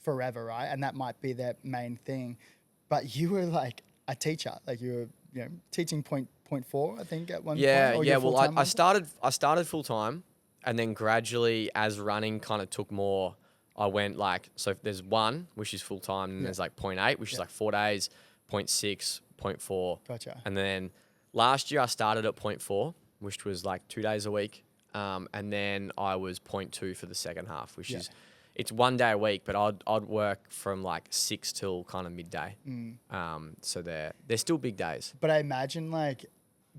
forever, right? And that might be their main thing. But you were like a teacher, like you were, teaching point 0.4, I think, at one point. Yeah. Well, I started full time, and then gradually, as running kind of took more, I went like, so there's 1, which is full time, and there's like 0.8, which is like 4 days, 0.6, 0.4. Gotcha. And then last year I started at 0.4, which was like 2 days a week. And then I was 0.2 for the second half, which is, it's 1 day a week, but I'd work from like 6 till kind of midday. So they're still big days. But I imagine like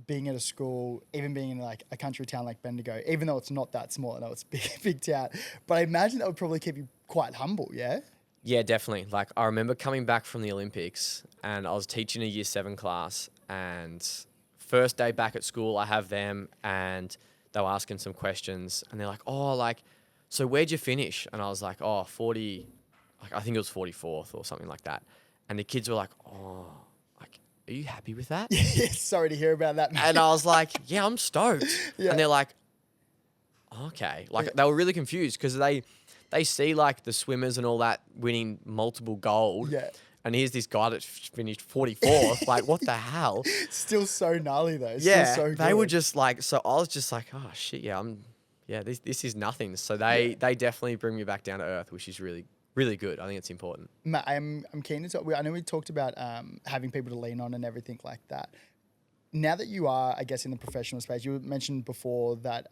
being at a school, even being in like a country town like Bendigo, even though it's not that small, I know it's big town, but I imagine that would probably keep you quite humble, yeah? Yeah, definitely. Like I remember coming back from the Olympics and I was teaching a year 7 class, and first day back at school, I have them and they were asking some questions and they're like, oh, like, so where'd you finish? And I was like, oh, 40, like I think it was 44th or something like that. And the kids were like, oh, like, are you happy with that? Yeah, sorry to hear about that, man. And I was like, yeah, I'm stoked. And they're like, okay. Like they were really confused because they see like the swimmers and all that winning multiple gold. Yeah. And here's this guy that finished 44th. Like, what the hell? Still so gnarly though. Yeah. Still so good. They were just like, so I was just like, oh shit, this is nothing. So they definitely bring me back down to earth, which is really, really good. I think it's important. I'm keen to talk. I know we talked about having people to lean on and everything like that. Now that you are, I guess, in the professional space, you mentioned before that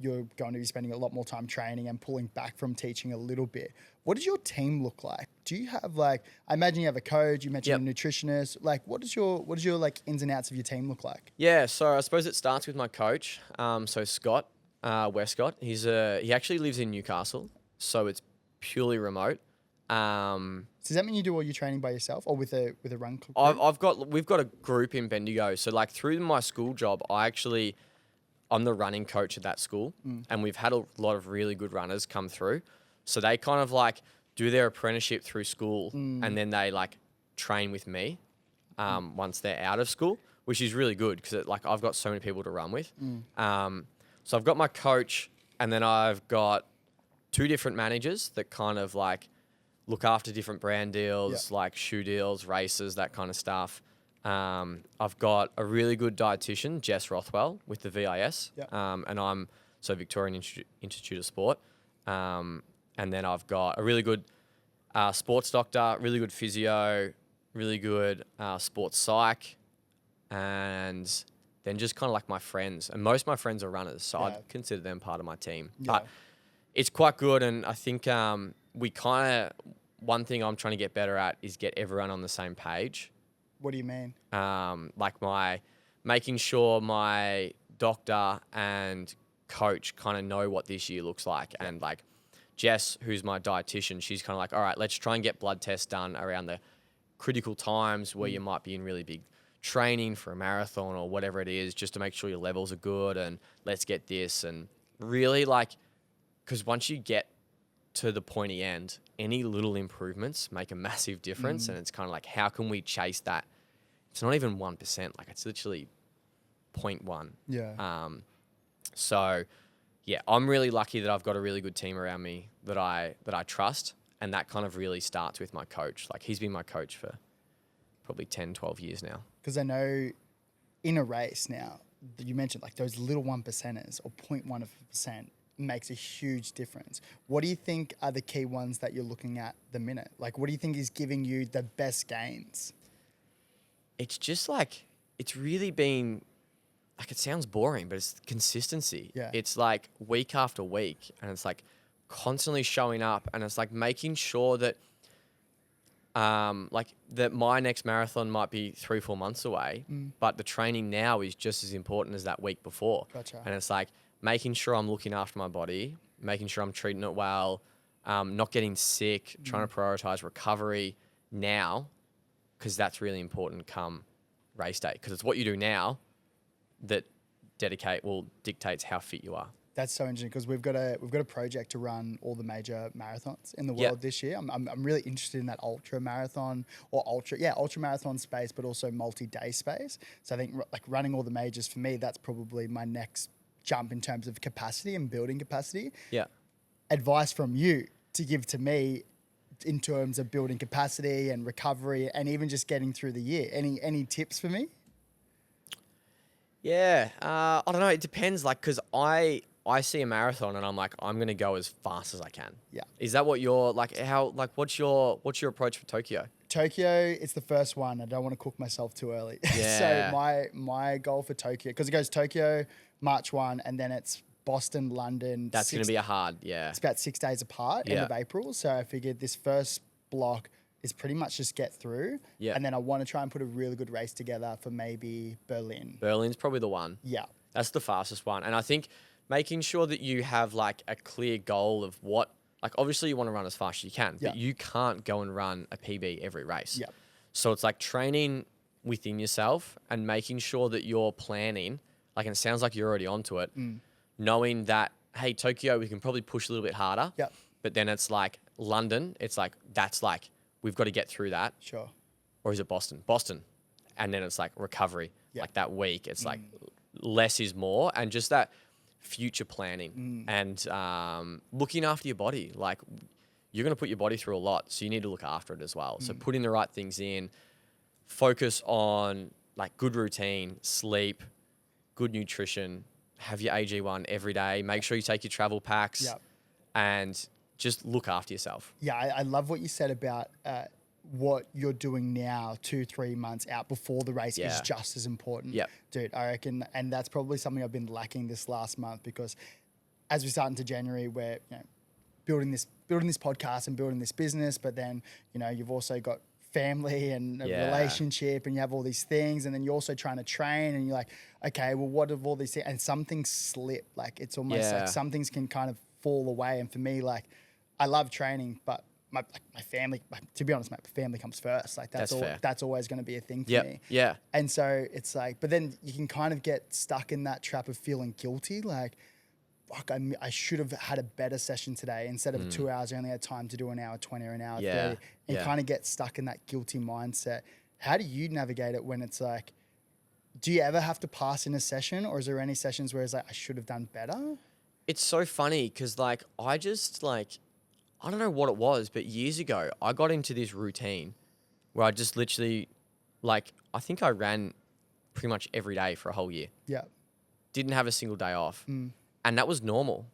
you're going to be spending a lot more time training and pulling back from teaching a little bit. What does your team look like? Do you have I imagine you have a coach, you mentioned a nutritionist. What does your ins and outs of your team look like? Yeah, so I suppose it starts with my coach. So Scott, Westcott, he actually lives in Newcastle, so it's purely remote. So does that mean you do all your training by yourself or with a run group? We've got a group in Bendigo. So through my school job, I'm the running coach at that school, and we've had a lot of really good runners come through. So they kind of do their apprenticeship through school, and then they train with me once they're out of school, which is really good because I've got so many people to run with. So I've got my coach, and then I've got 2 different managers that kind of look after different brand deals, like shoe deals, races, that kind of stuff. I've got a really good dietitian, Jess Rothwell, with the VIS, and I'm Victorian Institute of Sport. And then I've got a really good sports doctor, really good physio, really good sports psych, and then just kind of my friends. And most of my friends are runners, so I'd consider them part of my team. Yeah. But it's quite good, and I think one thing I'm trying to get better at is get everyone on the same page. What do you mean? Making sure my doctor and coach kind of know what this year looks like. And Jess, who's my dietitian, she's kind of all right, let's try and get blood tests done around the critical times where you might be in really big training for a marathon or whatever it is, just to make sure your levels are good, and let's get this. And really because once you get to the pointy end, any little improvements make a massive difference. And it's kind of how can we chase that? It's not even 1%. It's literally 0.1. Yeah. So yeah, I'm really lucky that I've got a really good team around me that I trust. And that kind of really starts with my coach. He's been my coach for probably 10, 12 years now. Because I know in a race now, you mentioned those little 1%ers or 0.1% makes a huge difference. What do you think are the key ones that you're looking at the minute? What do you think is giving you the best gains? It's just it's really been, it sounds boring, but it's consistency. Yeah. It's week after week, and it's constantly showing up, and it's making sure that that my next marathon might be 3-4 months away, but the training now is just as important as that week before. Gotcha. And it's making sure I'm looking after my body, making sure I'm treating it well, not getting sick, trying to prioritize recovery now, because that's really important come race day, because it's what you do now that dictates how fit you are. That's so interesting, because we've got a project to run all the major marathons in the world this year. I'm really interested in that ultra marathon marathon space, but also multi-day space. So I think running all the majors, for me, that's probably my next jump in terms of capacity and building capacity. Yeah. Advice from you to give to me in terms of building capacity and recovery and even just getting through the year. Any tips for me? Yeah. I don't know. It depends. Because I see a marathon and I'm I'm going to go as fast as I can. Yeah. Is that what you're what's your approach for Tokyo? Tokyo, it's the first one. I don't want to cook myself too early. Yeah. So my goal for Tokyo, because it goes Tokyo, March 1, and then it's Boston, London. That's going to be a hard, yeah. It's about 6 days apart, end of April. So I figured this first block is pretty much just get through. Yeah. And then I want to try and put a really good race together for maybe Berlin. Berlin's probably the one. Yeah. That's the fastest one. And I think making sure that you have a clear goal of what, obviously you want to run as fast as you can, but you can't go and run a PB every race. Yeah. So it's training within yourself and making sure that you're planning, and it sounds like you're already onto it, knowing that, hey, Tokyo, we can probably push a little bit harder. Yeah. But then it's London, it's that's we've got to get through that. Sure. Or is it Boston? Boston. And then it's recovery. Yeah. That week, it's less is more, and just that future planning and looking after your body. You're going to put your body through a lot, so you need to look after it as well. So putting the right things in, focus on good routine, sleep, good nutrition, have your AG1 every day. Make sure you take your travel packs and just look after yourself. Yeah, I love what you said about what you're doing now, 2-3 months out before the race is just as important. Yep. Dude, I reckon, and that's probably something I've been lacking this last month, because as we start into January, we're building this podcast and building this business, but then you've also got family and a relationship, and you have all these things, and then you're also trying to train, and you're like, okay, well, what of all these things? And some things slip. Like, it's almost like some things can kind of fall away. And for me, like, I love training, but my family, to be honest, my family comes first. Like, that's always going to be a thing for me. Yeah. And so it's like, but then you can kind of get stuck in that trap of feeling guilty. Like, fuck, I should have had a better session today. Instead of 2 hours, I only had time to do an hour 20 or an hour 30. And kind of get stuck in that guilty mindset. How do you navigate it when it's like, do you ever have to pass in a session, or is there any sessions where it's like, I should have done better? It's so funny because, like, I don't know what it was, but years ago, I got into this routine where I just literally, like, I think I ran pretty much every day for a whole year. Yeah. Didn't have a single day off. And that was normal.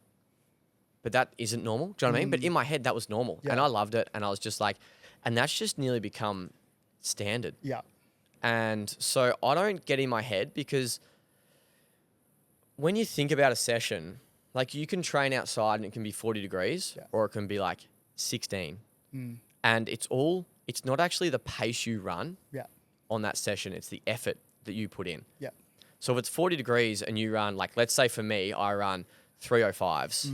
But that isn't normal. Do you know what I mean? But in my head, that was normal. Yeah. And I loved it. And I was just like, and that's just nearly become standard. Yeah. And so I don't get in my head, because when you think about a session, like, you can train outside and it can be 40 degrees or it can be like 16. And it's not actually the pace you run on that session. It's the effort that you put in. Yeah. So if it's 40 degrees and you run, like, let's say for me, I run 305s,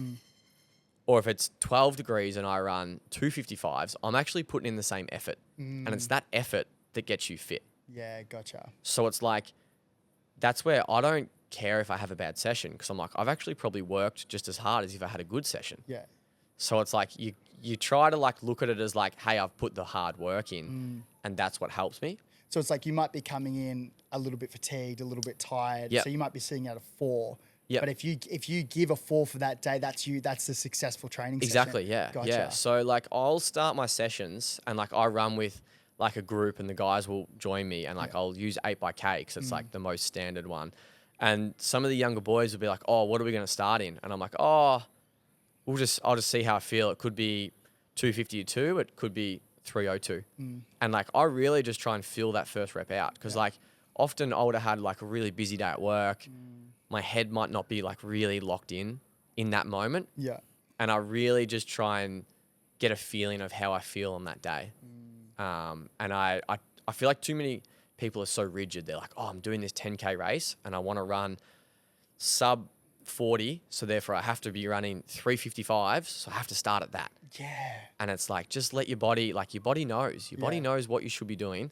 or if it's 12 degrees and I run 255s, I'm actually putting in the same effort. And it's that effort that gets you fit. Yeah, gotcha. So it's like, that's where I don't care if I have a bad session, because I'm like, I've actually probably worked just as hard as if I had a good session. Yeah. So it's like, you try to, like, look at it as like, hey, I've put the hard work in, and that's what helps me. So it's like, you might be coming in a little bit fatigued, a little bit tired. Yep. So you might be sitting at a 4. Yep. But if you give a 4 for that day, that's the successful training session. Exactly, yeah. Gotcha. Yeah. So, like, I'll start my sessions and, like, I run with, like, a group, and the guys will join me, and, like, I'll use 8x because it's like the most standard one. And some of the younger boys will be like, oh, what are we going to start in? And I'm like, oh, I'll just see how I feel. It could be 252, it could be 302. And, like, I really just try and feel that first rep out, because like, often I would have had, like, a really busy day at work. My head might not be, like, really locked in that moment. Yeah. And I really just try and get a feeling of how I feel on that day. And I feel like too many people are so rigid. They're like, oh, I'm doing this 10K race and I want to run sub 40. So therefore I have to be running 355s. So I have to start at that. Yeah. And it's like, just let your body, like, your body knows. Your body knows what you should be doing,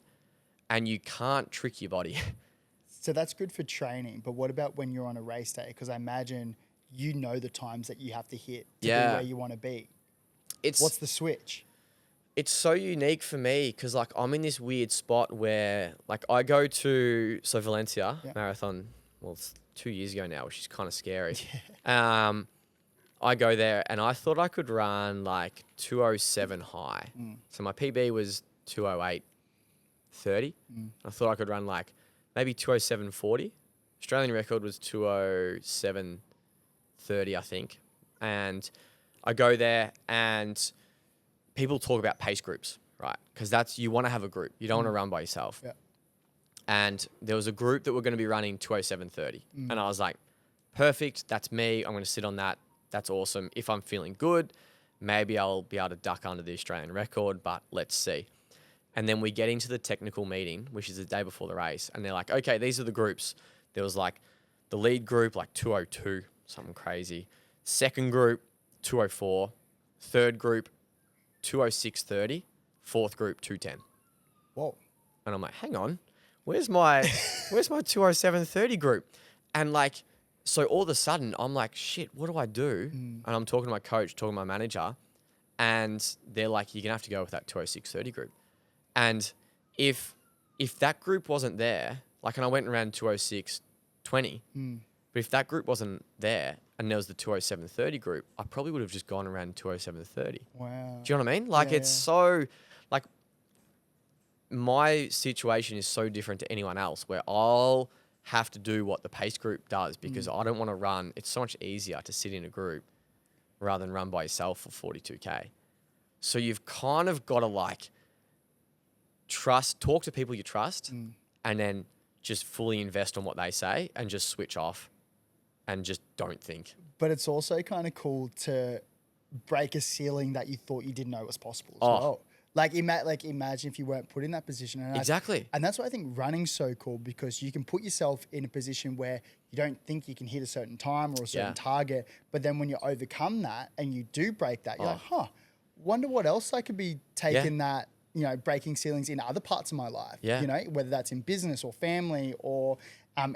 and you can't trick your body. So that's good for training. But what about when you're on a race day? Because I imagine you know the times that you have to hit to be where you want to be. What's the switch? It's so unique for me because, like, I'm in this weird spot where, like, I go to Valencia marathon. Well, it's 2 years ago now, which is kind of scary. Yeah. I go there and I thought I could run like 207 high. So my PB was 208.30. I thought I could run like maybe 207.40. Australian record was 207.30, I think. And I go there and people talk about pace groups, right? Because you want to have a group. You don't want to run by yourself. Yeah. And there was a group that were going to be running 207.30. And I was like, perfect, that's me. I'm going to sit on that. That's awesome. If I'm feeling good, maybe I'll be able to duck under the Australian record, but let's see. And then we get into the technical meeting, which is the day before the race. And they're like, okay, these are the groups. There was like the lead group, like 202, something crazy. Second group, 204. Third group, 206.30. Fourth group, 210. Whoa. And I'm like, hang on, where's my 207.30 group? And like, so all of a sudden I'm like, shit, what do I do? And I'm talking to my coach, talking to my manager, and they're like, you're gonna have to go with that 206.30 group. And if that group wasn't there, like, and I went around 206.20, but if that group wasn't there and there was the 207.30 group, I probably would have just gone around 207.30. Wow. Do you know what I mean? Like, so, like, my situation is so different to anyone else where I'll have to do what the pace group does because I don't want to run. It's so much easier to sit in a group rather than run by yourself for 42K. So you've kind of got to like talk to people you trust, and then just fully invest on what they say and just switch off and just don't think. But it's also kind of cool to break a ceiling that you thought you didn't know was possible as well. Like imagine if you weren't put in that position. And Exactly. And that's why I think running's so cool, because you can put yourself in a position where you don't think you can hit a certain time or a certain target. But then when you overcome that and you do break that, you're like, wonder what else I could be taking that, you know, breaking ceilings in other parts of my life. You know, whether that's in business or family or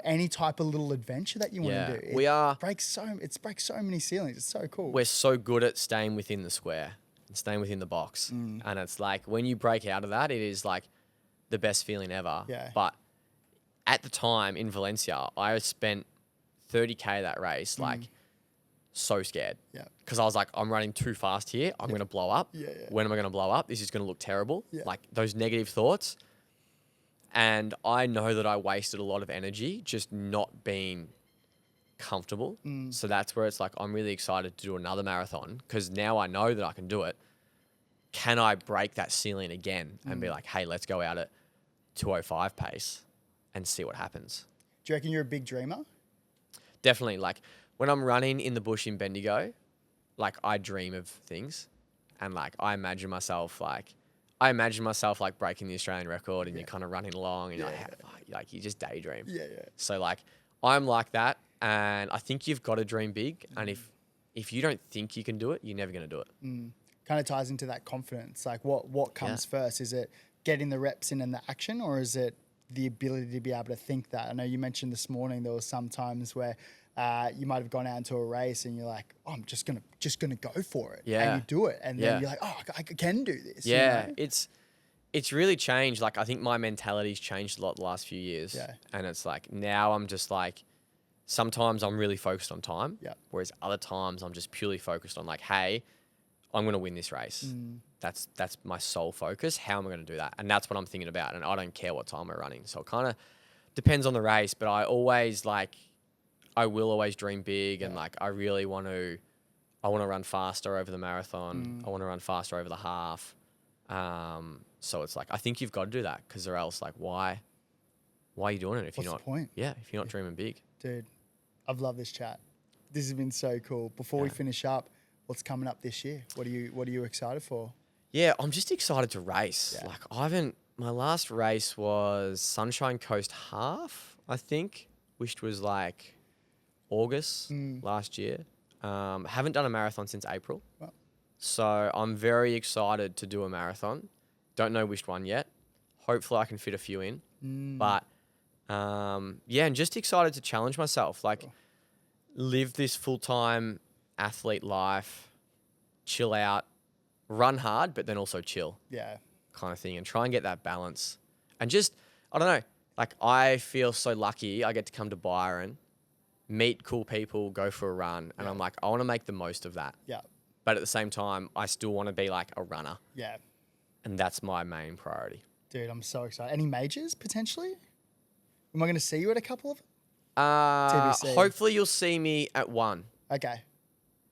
any type of little adventure that you want to do. It breaks so many ceilings. It's so cool. We're so good at staying within the square and staying within the box. And it's like when you break out of that, it is like the best feeling ever. But at the time in Valencia, I spent 30K that race, like so scared. Because I was like, I'm running too fast here. I'm going to blow up. When am I going to blow up? This is going to look terrible. Like those negative thoughts. And I know that I wasted a lot of energy just not being comfortable. So that's where it's like, I'm really excited to do another marathon, because now I know that I can do it. Can I break that ceiling again and be like, hey, let's go out at 2:05 pace and see what happens? Do you reckon you're a big dreamer? Definitely. Like when I'm running in the bush in Bendigo, like I dream of things, and like I imagine myself like breaking the Australian record, and you're kind of running along and you're like you just daydream. So like I'm like that, and I think you've got to dream big. And if you don't think you can do it, you're never going to do it. Kind of ties into that confidence. Like what comes first? Is it getting the reps in and the action, or is it the ability to be able to think that? I know you mentioned this morning there was some times where you might have gone out into a race and you're like, oh, I'm just gonna go for it. And you do it, and then you're like, oh, I can do this. You know? It's really changed. Like I think my mentality's changed a lot the last few years. And it's like now I'm just like, sometimes I'm really focused on time. Whereas other times I'm just purely focused on like, hey, I'm gonna win this race. That's my sole focus. How am I gonna do that? And that's what I'm thinking about. And I don't care what time we're running. So it kind of depends on the race, but I will always dream big, and like I want to run faster over the marathon. I want to run faster over the half. So it's like, I think you've got to do that, because or else like why are you doing it if you're not? What's the point? If you're not dreaming big. Dude, I've loved this chat. This has been so cool. Before we finish up, what's coming up this year? What are you excited for? Yeah, I'm just excited to race. Like my last race was Sunshine Coast Half, I think, which was like August last year. Haven't done a marathon since April. Wow. So I'm very excited to do a marathon. Don't know which one yet. Hopefully I can fit a few in. But and just excited to challenge myself. Like live this full-time athlete life, chill out, run hard, but then also chill. Kind of thing, and try and get that balance. And just, I don't know, like I feel so lucky I get to come to Byron, meet cool people, go for a run. And I'm like, I want to make the most of that. But at the same time, I still want to be like a runner. And that's my main priority. Dude, I'm so excited. Any majors potentially? Am I going to see you at a couple of them? TBC. Hopefully you'll see me at one. Okay.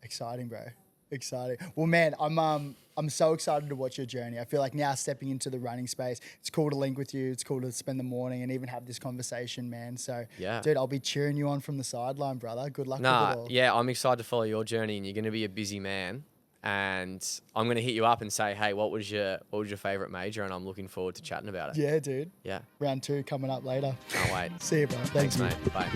Exciting, bro. Exciting. Well, man, I'm so excited to watch your journey. I feel like now stepping into the running space, it's cool to link with you. It's cool to spend the morning and even have this conversation, man. So, dude, I'll be cheering you on from the sideline, brother. Good luck with it all. Yeah, I'm excited to follow your journey, and you're going to be a busy man. And I'm going to hit you up and say, hey, what was your favorite major? And I'm looking forward to chatting about it. Yeah, dude. Yeah. Round 2 coming up later. Can't wait. See you, bro. Thanks, mate. Bye.